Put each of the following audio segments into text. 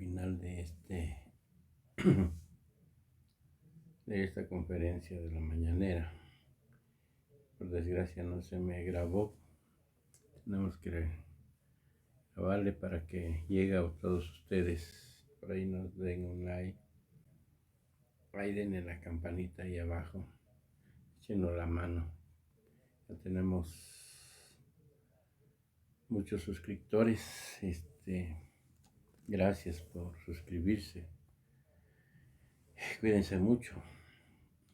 final de esta conferencia de la mañanera. Por desgracia no se me grabó. Tenemos que grabarle para que llegue a todos ustedes. Por ahí nos den un like. Ahí denle la campanita ahí abajo. Échenos la mano. Ya tenemos muchos suscriptores. Gracias por suscribirse. Cuídense mucho.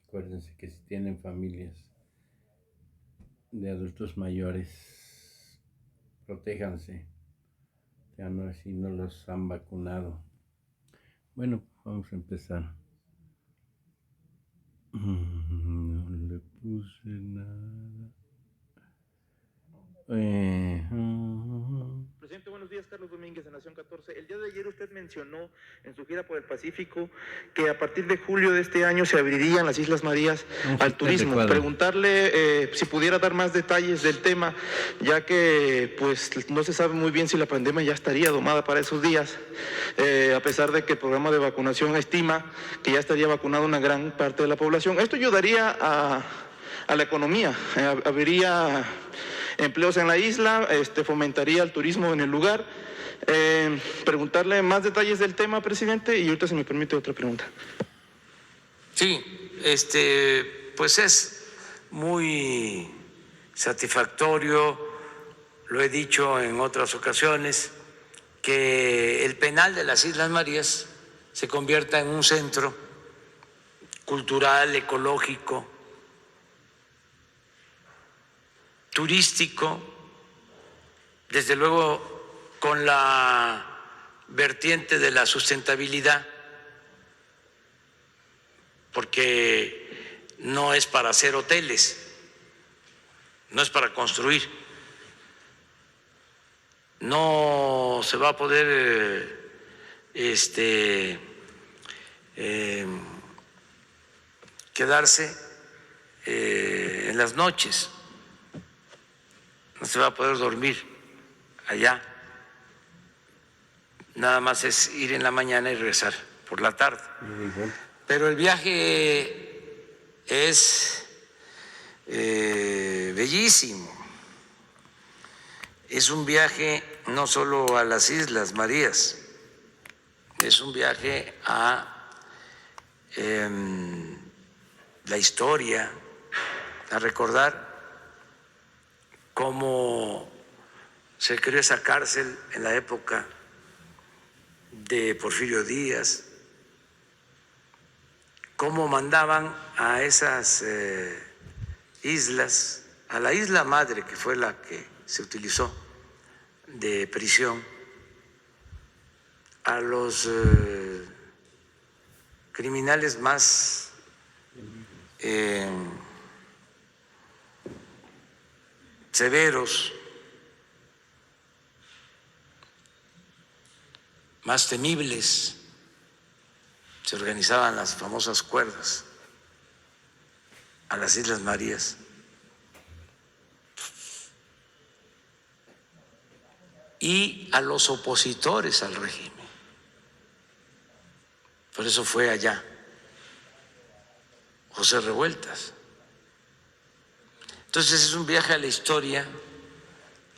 Acuérdense que si tienen familias de adultos mayores, protéjanse. Ya no, si no los han vacunado. Bueno, vamos a empezar. No le puse nada. Presidente, buenos días. Carlos Domínguez, de Nación 14. El día de ayer usted mencionó en su gira por el Pacífico que a partir de julio de este año se abrirían las Islas Marías al turismo. Preguntarle si pudiera dar más detalles del tema, ya que pues no se sabe muy bien si la pandemia ya estaría domada para esos días, a pesar de que el programa de vacunación estima que ya estaría vacunada una gran parte de la población. Esto ayudaría a la economía, habría empleos en la isla, fomentaría el turismo en el lugar. Preguntarle más detalles del tema, presidente, y ahorita, si me permite, otra pregunta. Sí, pues es muy satisfactorio, lo he dicho en otras ocasiones, que el penal de las Islas Marías se convierta en un centro cultural, ecológico, turístico, desde luego con la vertiente de la sustentabilidad, porque no es para hacer hoteles, no es para construir, no se va a poder quedarse en las noches, no se va a poder dormir allá, nada más es ir en la mañana y regresar por la tarde. Pero el viaje es bellísimo, es un viaje no solo a las Islas Marías, es un viaje a la historia, a recordar cómo se creó esa cárcel en la época de Porfirio Díaz, cómo mandaban a esas islas, a la isla madre, que fue la que se utilizó de prisión, a los criminales más severos, más temibles. Se organizaban las famosas cuerdas a las Islas Marías. Y a los opositores al régimen. Por eso fue allá José Revueltas. Entonces es un viaje a la historia,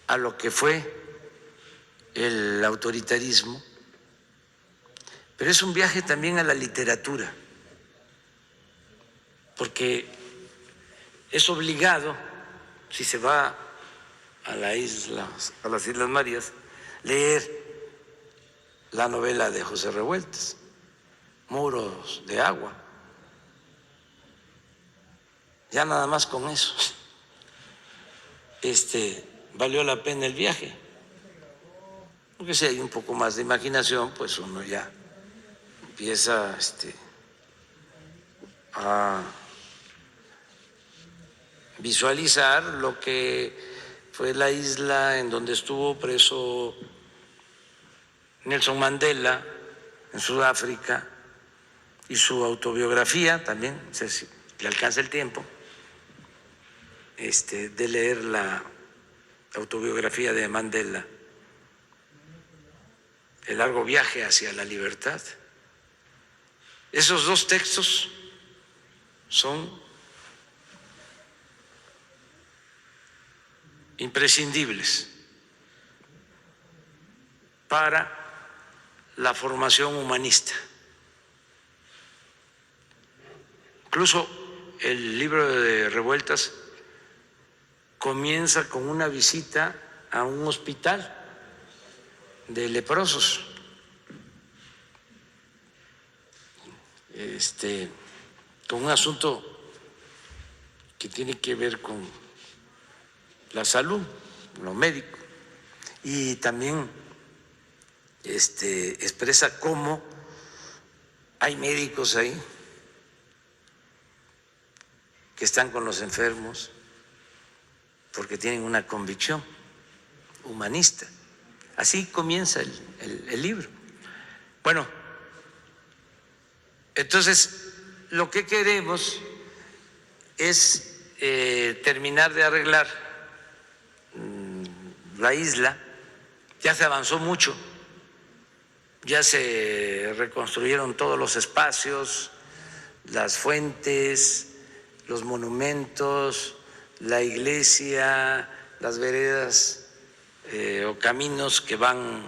a lo que fue el autoritarismo, pero es un viaje también a la literatura, porque es obligado, si se va a las Islas Marías, leer la novela de José Revueltas, Muros de Agua. Ya nada más con eso, valió la pena el viaje. Porque si hay un poco más de imaginación, pues uno ya empieza a visualizar lo que fue la isla en donde estuvo preso Nelson Mandela en Sudáfrica, y su autobiografía también, no sé si le alcanza el tiempo de leer la autobiografía de Mandela. El largo viaje hacia la libertad. Esos dos textos son imprescindibles para la formación humanista. Incluso el libro de Revueltas comienza con una visita a un hospital de leprosos, con un asunto que tiene que ver con la salud, lo médico, y también expresa cómo hay médicos ahí que están con los enfermos porque tienen una convicción humanista. Así comienza el libro. Bueno, entonces lo que queremos es terminar de arreglar la isla. Ya se avanzó mucho, ya se reconstruyeron todos los espacios, las fuentes, los monumentos, la iglesia, las veredas o caminos que van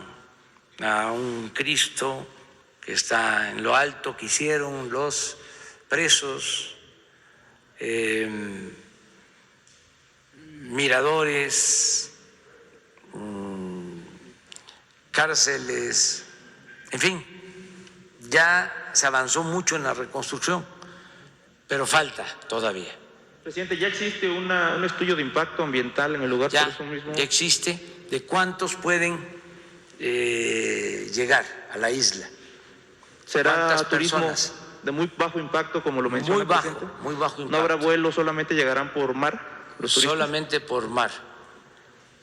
a un Cristo que está en lo alto, que hicieron los presos, miradores, cárceles, en fin, ya se avanzó mucho en la reconstrucción, pero falta todavía. Presidente, ¿ya existe un estudio de impacto ambiental en el lugar por eso mismo? Ya existe de cuántos pueden llegar a la isla. ¿Será turismo de muy bajo impacto, como lo menciona el presidente? Muy bajo impacto. ¿No habrá vuelos, solamente llegarán por mar los turistas? Solamente por mar.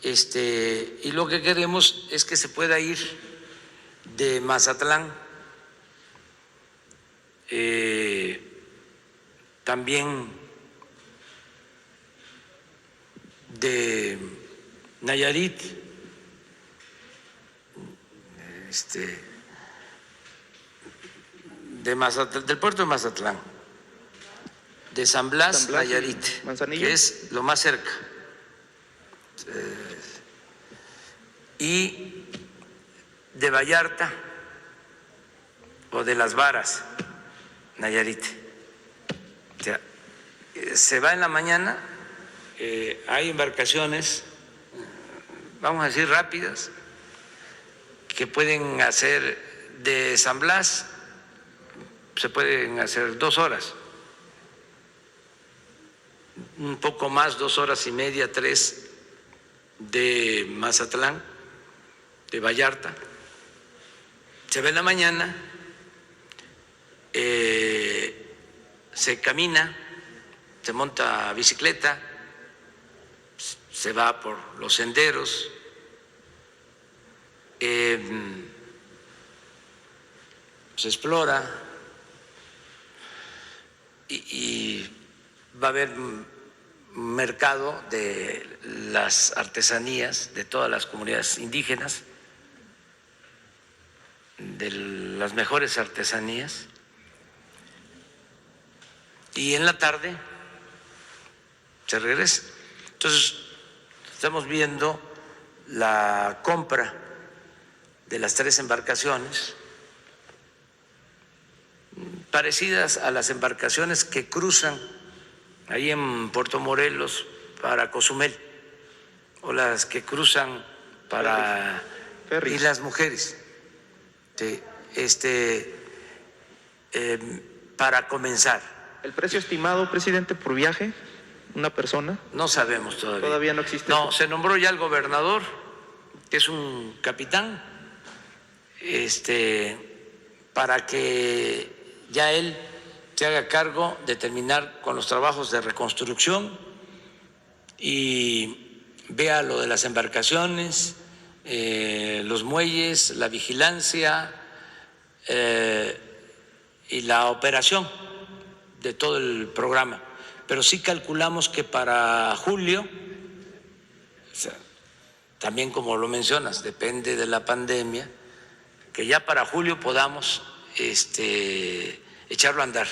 Y lo que queremos es que se pueda ir de Mazatlán, también de Nayarit, del puerto de Mazatlán, de San Blas, Nayarit, Manzanillo, que es lo más cerca, y de Vallarta o de Las Varas, Nayarit. O sea, se va en la mañana, hay embarcaciones, vamos a decir rápidas, que pueden hacer de San Blas, se pueden hacer 2 horas, un poco más, 2 horas y media, 3 de Mazatlán, de Vallarta. Se va en la mañana, se camina, se monta bicicleta, se va por los senderos, se explora y va a haber un mercado de las artesanías de todas las comunidades indígenas, de las mejores artesanías, y en la tarde se regresa. Entonces, estamos viendo la compra de las 3 embarcaciones, parecidas a las embarcaciones que cruzan ahí en Puerto Morelos para Cozumel, o las que cruzan para Ferries. Islas Mujeres, para comenzar. ¿El precio estimado, presidente, por viaje, una persona? No sabemos todavía. Todavía no existe. No, se nombró ya el gobernador, que es un capitán, para que ya él se haga cargo de terminar con los trabajos de reconstrucción y vea lo de las embarcaciones, los muelles, la vigilancia y la operación de todo el programa. Pero sí calculamos que para julio, o sea, también como lo mencionas, depende de la pandemia, que ya para julio podamos echarlo a andar.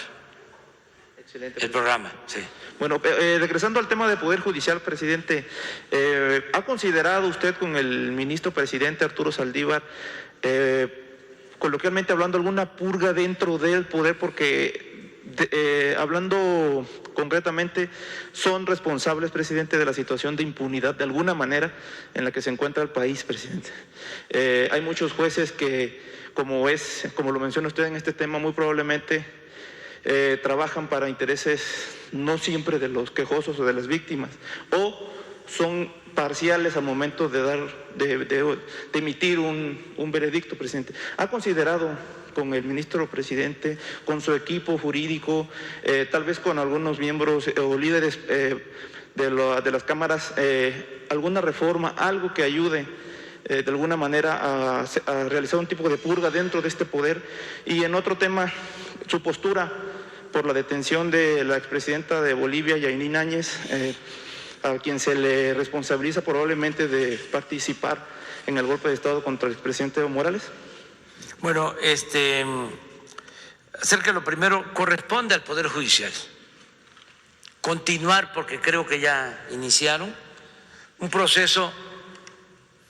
Excelente. El programa, sí. Bueno, regresando al tema del Poder Judicial, presidente, ¿ha considerado usted con el ministro presidente Arturo Saldívar, coloquialmente hablando, alguna purga dentro del poder? Porque hablando concretamente, son responsables, presidente, de la situación de impunidad de alguna manera en la que se encuentra el país, presidente. Hay muchos jueces que, como lo menciona usted en este tema, muy probablemente trabajan para intereses no siempre de los quejosos o de las víctimas, o son parciales al momento de emitir un veredicto, presidente. ¿Ha considerado con el ministro presidente, con su equipo jurídico, tal vez con algunos miembros o líderes de las cámaras, alguna reforma, algo que ayude de alguna manera a realizar un tipo de purga dentro de este poder? Y en otro tema, su postura por la detención de la expresidenta de Bolivia, Yanine Áñez, a quien se le responsabiliza probablemente de participar en el golpe de Estado contra el expresidente Evo Morales. Bueno, acerca de lo primero, corresponde al Poder Judicial continuar, porque creo que ya iniciaron un proceso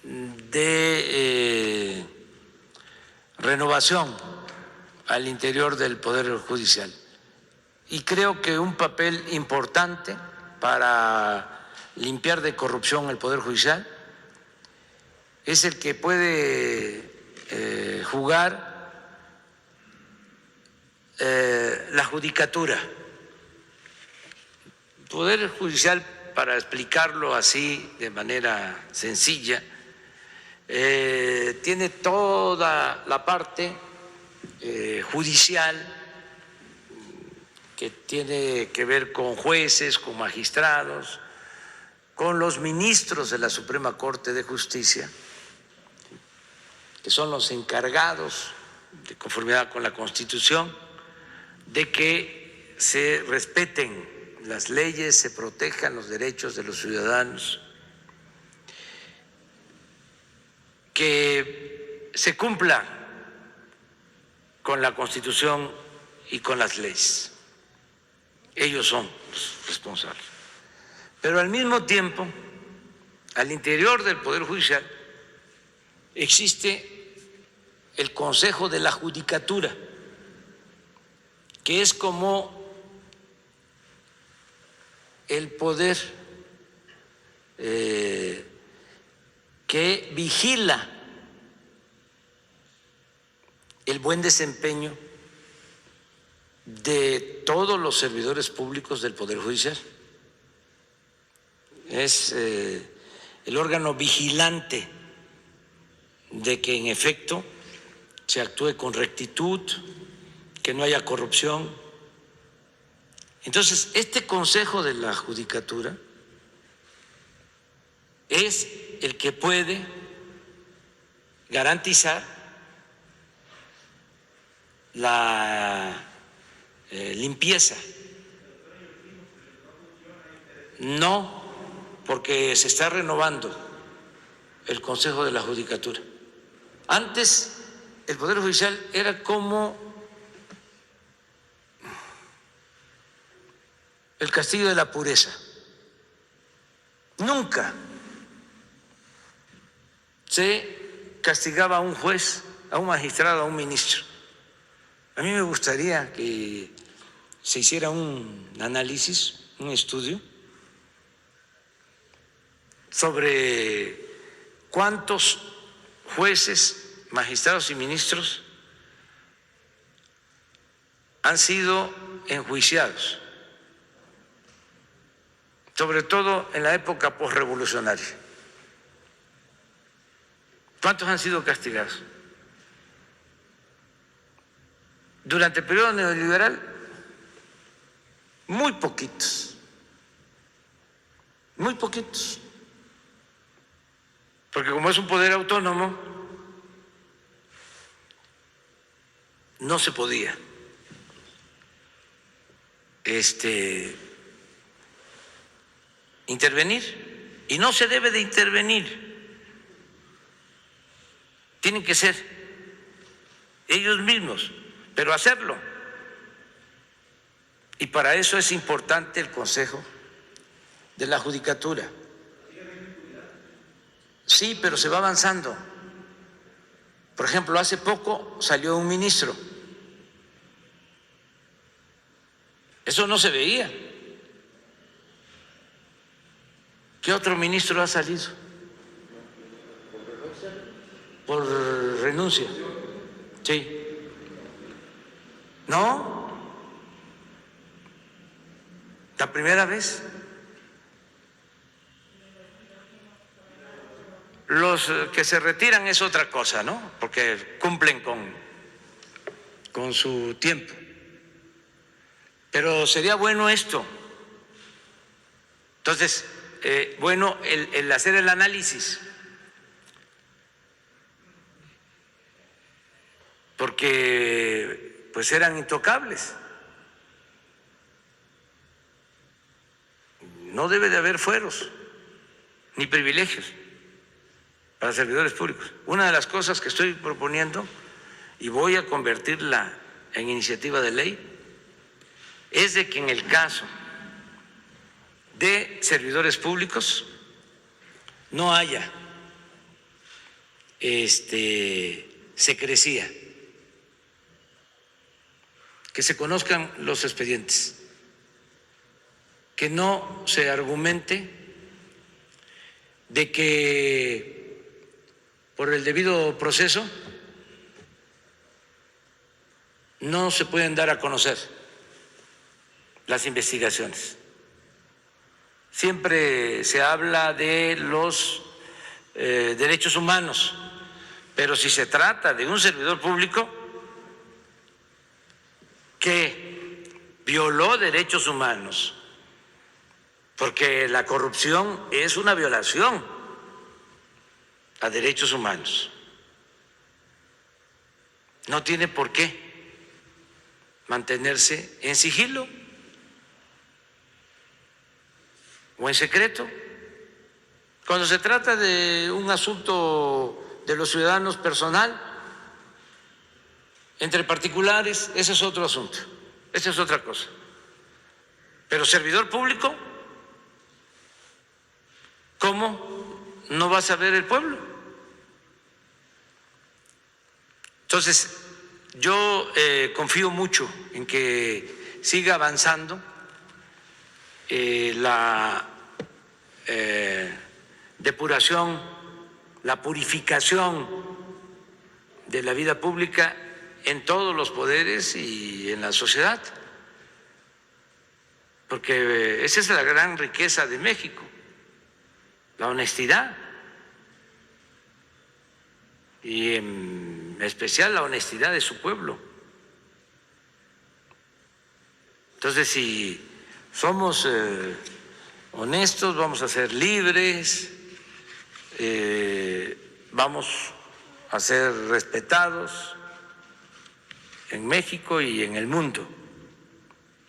de renovación al interior del Poder Judicial. Y creo que un papel importante para limpiar de corrupción el Poder Judicial es el que puede jugar la judicatura. El Poder Judicial, para explicarlo así de manera sencilla, tiene toda la parte judicial que tiene que ver con jueces, con magistrados, con los ministros de la Suprema Corte de Justicia, que son los encargados, de conformidad con la Constitución, de que se respeten las leyes, se protejan los derechos de los ciudadanos, que se cumpla con la Constitución y con las leyes. Ellos son los responsables. Pero al mismo tiempo, al interior del Poder Judicial existe el Consejo de la Judicatura, que es como el poder que vigila el buen desempeño de todos los servidores públicos del Poder Judicial. Es el órgano vigilante de que en efecto se actúe con rectitud, que no haya corrupción. Entonces, este Consejo de la Judicatura es el que puede garantizar la limpieza. No, porque se está renovando el Consejo de la Judicatura. Antes el Poder Judicial era como el castillo de la pureza. Nunca se castigaba a un juez, a un magistrado, a un ministro. A mí me gustaría que se hiciera un análisis, un estudio sobre cuántos jueces, magistrados y ministros han sido enjuiciados, sobre todo en la época posrevolucionaria. ¿Cuántos han sido castigados? Durante el periodo neoliberal, muy poquitos, muy poquitos, porque como es un poder autónomo, no se podía intervenir, y no se debe de intervenir. Tienen que ser ellos mismos, pero hacerlo. Y para eso es importante el Consejo de la Judicatura. Sí, pero se va avanzando. Por ejemplo, hace poco salió un ministro. Eso no se veía. ¿Qué otro ministro ha salido? Por renuncia. Sí. No. La primera vez. Los que se retiran es otra cosa, ¿no? Porque cumplen con su tiempo. Pero sería bueno esto. Entonces, bueno, el hacer el análisis. Porque pues eran intocables. No debe de haber fueros ni privilegios para servidores públicos. Una de las cosas que estoy proponiendo, y voy a convertirla en iniciativa de ley, es de que en el caso de servidores públicos no haya secrecía, que se conozcan los expedientes, que no se argumente de que por el debido proceso no se pueden dar a conocer las investigaciones. Siempre se habla de los derechos humanos, pero si se trata de un servidor público que violó derechos humanos, porque la corrupción es una violación a derechos humanos, no tiene por qué mantenerse en sigilo o en secreto. Cuando se trata de un asunto de los ciudadanos personal, entre particulares, ese es otro asunto, esa es otra cosa. Pero servidor público, ¿cómo no va a saber el pueblo? Entonces, yo confío mucho en que siga avanzando la depuración, la purificación de la vida pública en todos los poderes y en la sociedad, porque esa es la gran riqueza de México, la honestidad, y en especial la honestidad de su pueblo. Entonces, si somos honestos, vamos a ser libres, vamos a ser respetados en México y en el mundo.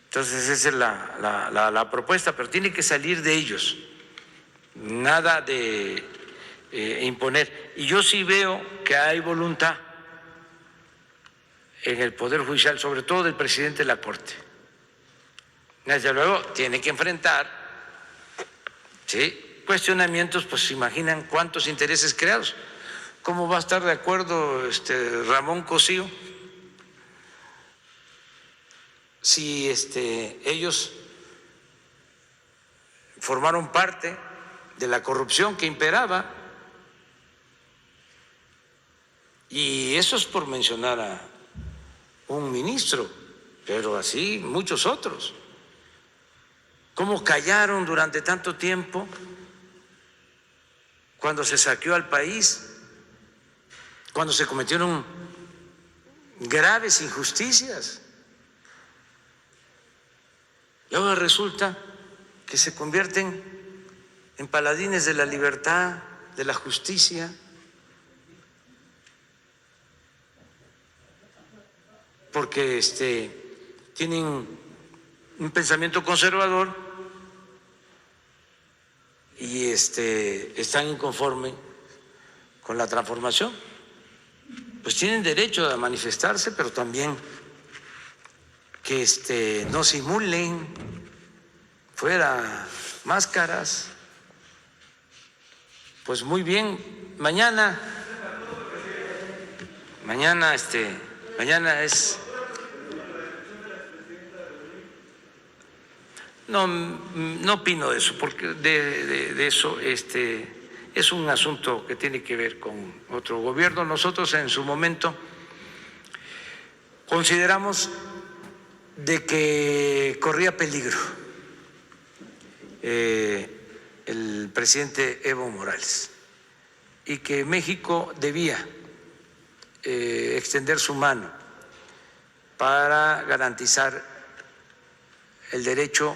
Entonces esa es la propuesta, pero tiene que salir de ellos, nada de imponer. Y yo sí veo que hay voluntad en el Poder Judicial, sobre todo del presidente de la Corte. Desde luego tiene que enfrentar, ¿sí?, cuestionamientos, pues se imaginan cuántos intereses creados. ¿Cómo va a estar de acuerdo Ramón Cosío si ellos formaron parte de la corrupción que imperaba? Y eso es por mencionar a un ministro, pero así muchos otros. ¿Cómo callaron durante tanto tiempo cuando se saqueó al país, cuando se cometieron graves injusticias? Y ahora resulta que se convierten en paladines de la libertad, de la justicia, porque tienen un pensamiento conservador y están inconformes con la transformación. pues tienen derecho a manifestarse, pero también que no simulen, fuera máscaras. Pues muy bien, mañana es... No opino de eso, porque de eso es un asunto que tiene que ver con otro gobierno. Nosotros en su momento consideramos de que corría peligro el presidente Evo Morales y que México debía extender su mano para garantizar el derecho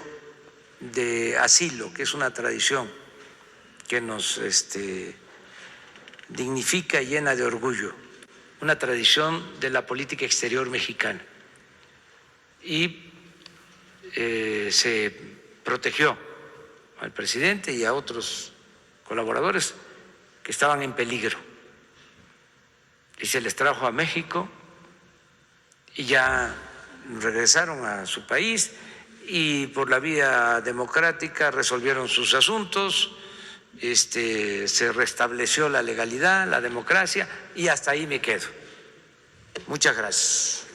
de asilo, que es una tradición que nos dignifica y llena de orgullo, una tradición de la política exterior mexicana. Y se protegió al presidente y a otros colaboradores que estaban en peligro. Y se les trajo a México y ya regresaron a su país y por la vía democrática resolvieron sus asuntos, se restableció la legalidad, la democracia, y hasta ahí me quedo. Muchas gracias.